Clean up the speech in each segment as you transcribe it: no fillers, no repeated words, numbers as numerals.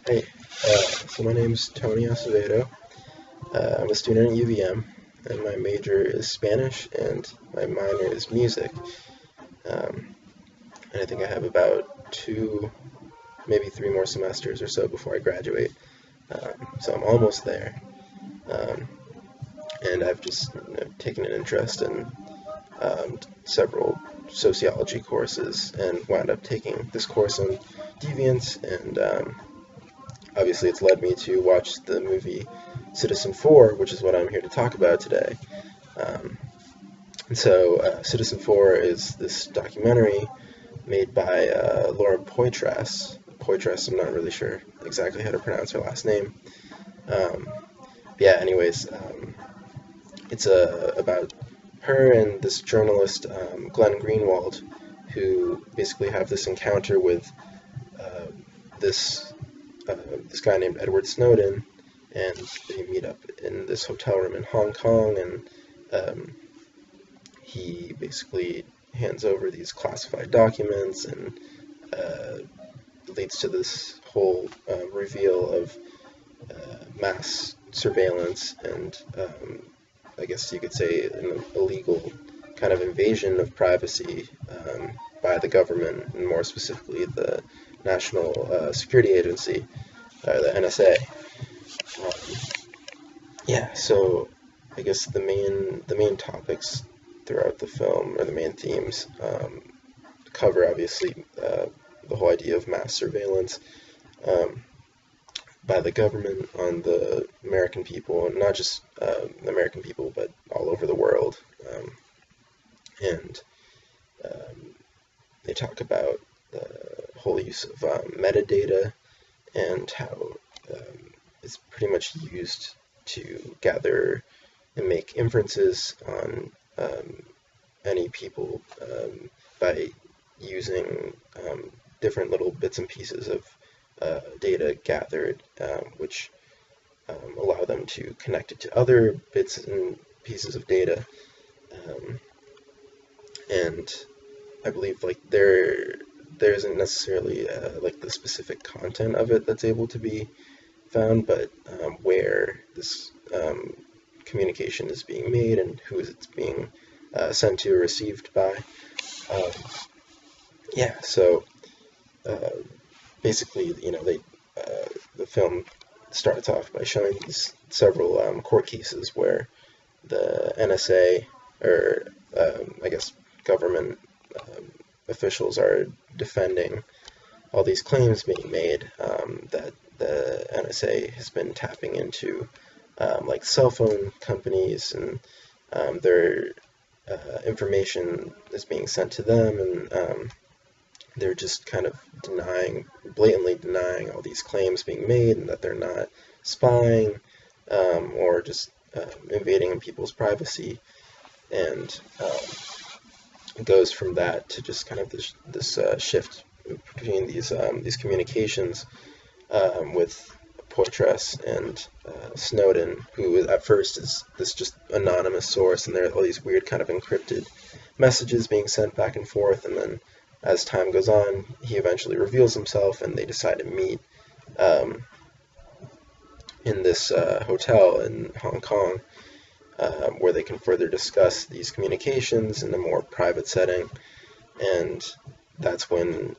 Hey, so my name's Tony Acevedo. I'm a student at UVM, and my major is Spanish, and my minor is music. Um, and I think I have about two, maybe three more semesters or so before I graduate. So I'm almost there. Um, and I've just taken an interest in several sociology courses and wound up taking this course on deviance and obviously it's led me to watch the movie Citizenfour, which is what I'm here to talk about today. Um, Citizenfour is this documentary made by Laura Poitras. Poitras, I'm not really sure exactly how to pronounce her last name. Um, yeah, anyways, it's about her and this journalist, Glenn Greenwald, who basically have this encounter with uh, this uh, this guy named Edward Snowden, and they meet up in this hotel room in Hong Kong, and um, he basically hands over these classified documents, and uh, leads to this whole reveal of mass surveillance and I guess you could say an illegal kind of invasion of privacy by the government, and more specifically the National Security Agency, the NSA. Yeah, so I guess the main topics throughout the film, or the main themes, cover obviously the whole idea of mass surveillance um, by the government on the American people, and not just the American people, but all over the world. And um, they talk about the whole use of metadata and how it's pretty much used to gather and make inferences on any people by using different little bits and pieces of data gathered, which allow them to connect it to other bits and pieces of data. Um, and I believe like there isn't necessarily like the specific content of it that's able to be found, but where this communication is being made and who it's being sent to or received by. Um, yeah, so uh, basically, the film starts off by showing these several court cases where the NSA, or I guess government officials, are defending all these claims being made that the NSA has been tapping into like cell phone companies, and their information is being sent to them, and they're just kind of blatantly denying all these claims being made, and that they're not spying or just invading people's privacy. And it goes from that to just kind of this shift between these communications with Poitras and Snowden, who at first is this just anonymous source, and there are all these weird kind of encrypted messages being sent back and forth, and then as time goes on, he eventually reveals himself, and they decide to meet um, in this hotel in Hong Kong, where they can further discuss these communications in a more private setting. And that's when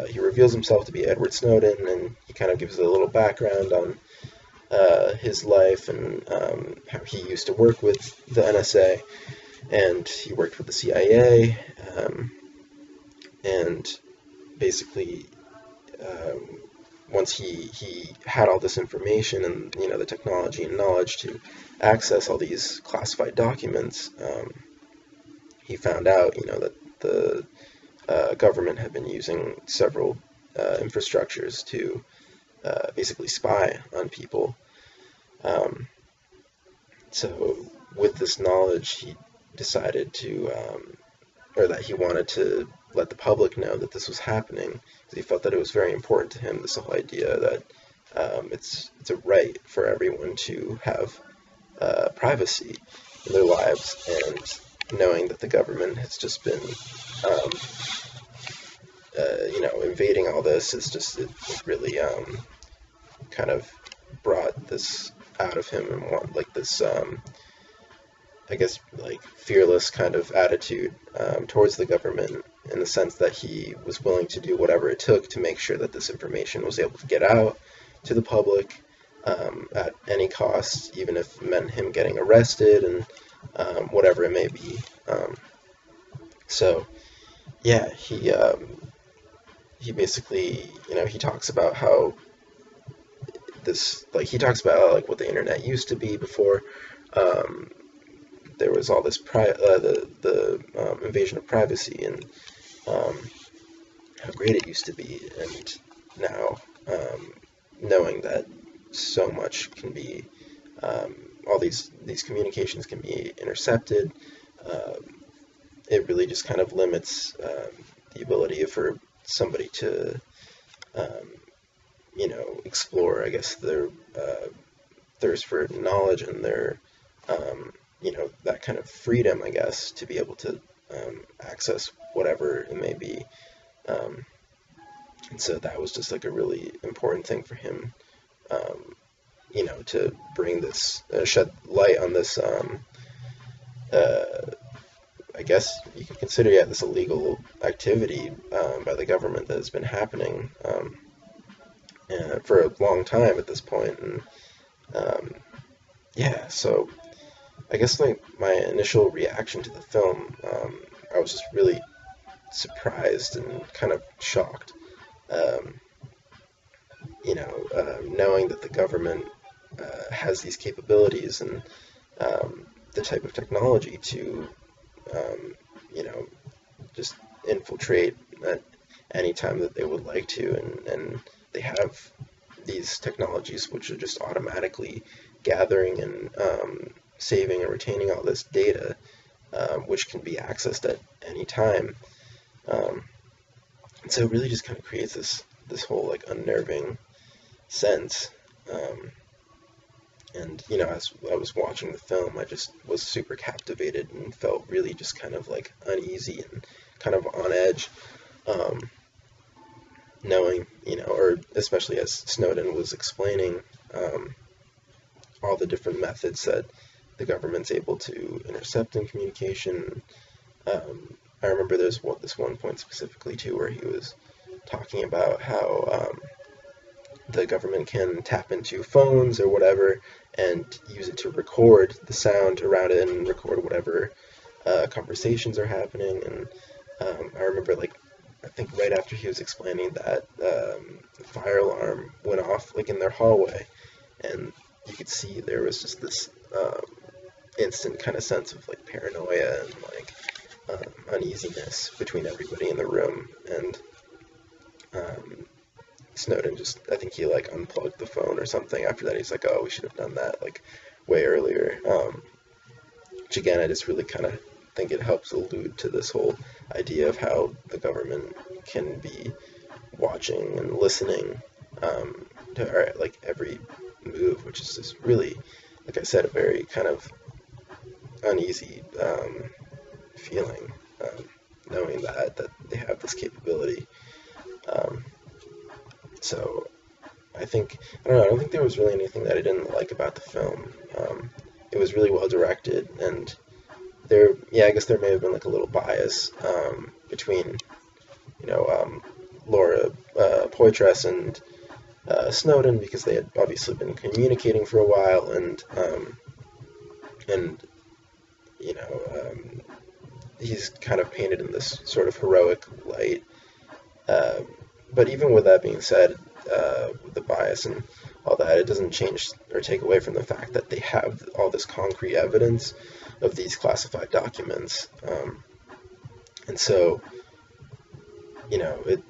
he reveals himself to be Edward Snowden, and he kind of gives a little background on his life and how he used to work with the NSA, and he worked with the CIA, and basically um, once he had all this information and the technology and knowledge to access all these classified documents, he found out that the government had been using several infrastructures to basically spy on people. Um, so with this knowledge, he decided to, or that he wanted to let the public know that this was happening, because he felt that it was very important to him, this whole idea that it's a right for everyone to have privacy in their lives, and knowing that the government has just been um, invading all this is just it really kind of brought this out of him and want like this I guess like fearless kind of attitude towards the government, in the sense that he was willing to do whatever it took to make sure that this information was able to get out to the public at any cost, even if it meant him getting arrested and whatever it may be. So yeah, he basically, he talks about how he talks about like what the internet used to be before there was all this the invasion of privacy, and how great it used to be, and now knowing that so much can be all these communications can be intercepted, it really just kind of limits the ability for somebody to explore, I guess, their thirst for knowledge and their that kind of freedom, I guess, to be able to access whatever it may be. And so that was just like a really important thing for him, to bring this, shed light on this, I guess you could consider, this illegal activity by the government that has been happening for a long time at this point. And so I guess like my initial reaction to the film, I was just really surprised and kind of shocked, knowing that the government has these capabilities and the type of technology to, just infiltrate at any time that they would like to, and they have these technologies which are just automatically gathering and saving and retaining all this data, which can be accessed at any time. And so it really just kind of creates this whole like unnerving sense. And as I was watching the film, I just was super captivated and felt really just kind of like uneasy and kind of on edge, knowing, or especially as Snowden was explaining all the different methods that the government's able to intercept in communication. I remember there's this one point specifically too where he was talking about how the government can tap into phones or whatever and use it to record the sound around it and record whatever conversations are happening. And I remember, like, I think right after he was explaining that, the fire alarm went off like in their hallway, and you could see there was just this instant kind of sense of like paranoia and like uneasiness between everybody in the room. And Snowden I think he like unplugged the phone or something after that. He's like, oh, we should have done that like way earlier. Which again, I just really kind of think it helps allude to this whole idea of how the government can be watching and listening to our, like, every move, which is just really, like I said, a very kind of uneasy feeling, knowing that they have this capability. So I don't think there was really anything that I didn't like about the film. It was really well directed, and I guess there may have been like a little bias between, Laura Poitras and Snowden, because they had obviously been communicating for a while, and he's kind of painted in this sort of heroic light. But even with that being said, with the bias and all that, it doesn't change or take away from the fact that they have all this concrete evidence of these classified documents. And so,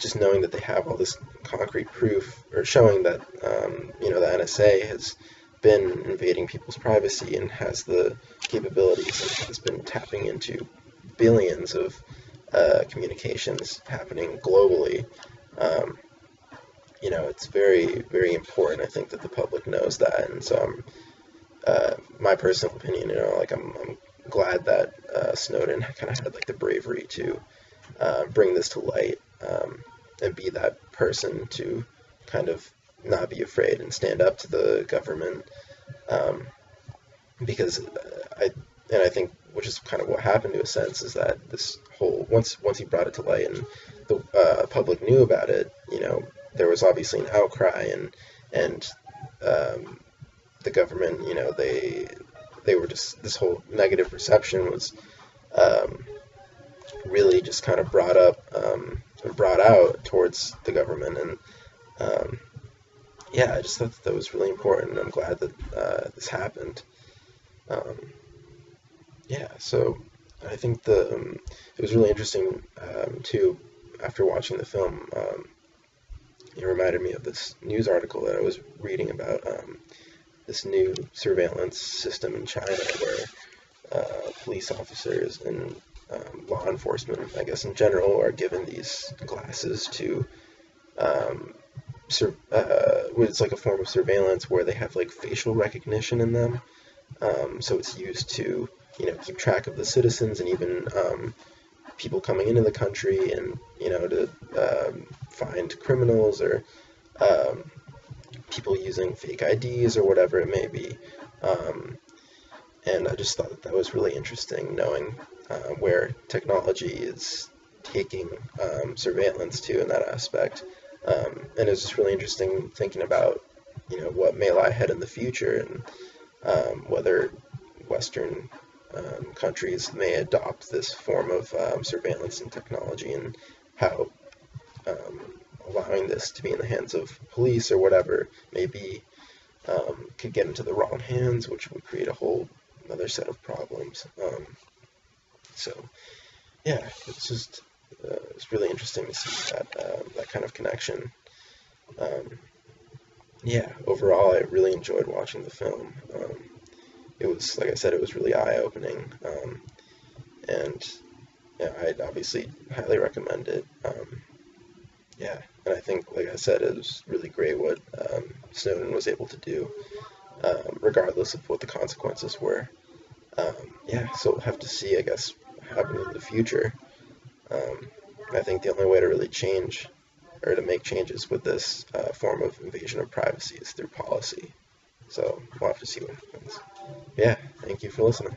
just knowing that they have all this concrete proof, or showing that, the NSA has been invading people's privacy and has the capabilities and has been tapping into billions of communications happening globally. It's very, very important, I think, that the public knows that. And so my personal opinion, I'm glad that Snowden kind of had like the bravery to bring this to light, and be that person to kind of not be afraid and stand up to the government, because I think, which is kind of what happened to a sense, is that this whole, once he brought it to light and the public knew about it, there was obviously an outcry, and the government, they were just, this whole negative perception was really just kind of brought out towards the government, and yeah, I just thought that was really important, and I'm glad that this happened. Yeah, so I think it was really interesting too. After watching the film, it reminded me of this news article that I was reading about this new surveillance system in China where police officers and law enforcement, I guess in general, are given these glasses to it's like a form of surveillance where they have like facial recognition in them. So it's used to, keep track of the citizens, and even people coming into the country, and, to find criminals, or people using fake IDs or whatever it may be. And I just thought that was really interesting, knowing where technology is taking surveillance to in that aspect. And it was just really interesting thinking about, what may lie ahead in the future, and whether Western countries may adopt this form of surveillance and technology, and how allowing this to be in the hands of police or whatever maybe could get into the wrong hands, which would create a whole another set of problems. So yeah, it's really interesting to see that kind of connection. Yeah, overall, I really enjoyed watching the film. It was, like I said, it was really eye-opening, and yeah, I'd obviously highly recommend it. Yeah, and I think, like I said, it was really great what Snowden was able to do, regardless of what the consequences were. Yeah, so we'll have to see, I guess, what happens in the future. I think the only way to really change, or to make changes with this form of invasion of privacy, is through policy. So we'll have to see what happens. Yeah, thank you for listening.